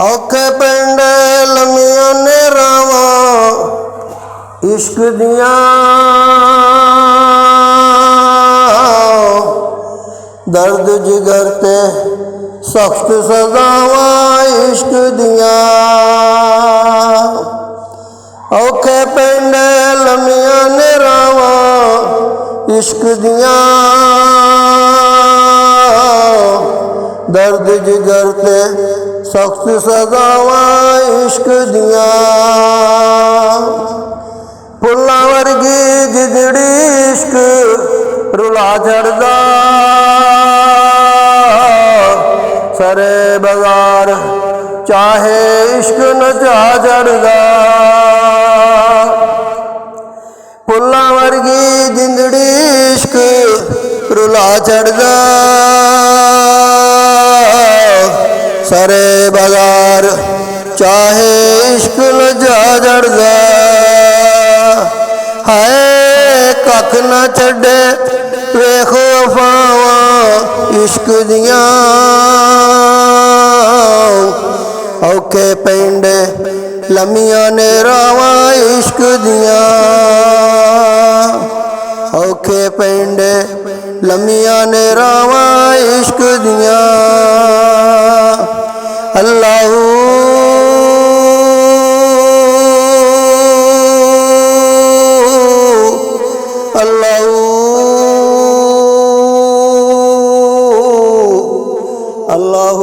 औखे पिंड लमियां ने रावा इश्क दियां दर्द जिगर ते सख्त सजावा इश्क दियां औखे पिंड लमियां ने रावा इश्क दियां दर्द जिगर ते सख्त सजावा इश्क दियां फुल्लां वर्गी जिजड़ी इश्क रुला चढ़दा सरे बाजार चाहे इश्क नचा चढ़दा फुल्लां वर्गी जिंदड़ी इश्क रुला चढ़दा सरे बाजार चाहे इश्क नचा चढ़दा हाय कख न छड्डे वेखो अफवावां इश्क दियां औखे पिंड लमियां ने रावां इश्क दियां औखे पिंड लमियां ने रावां इश्क दियां अल्लाह अल्लाह अल्लाह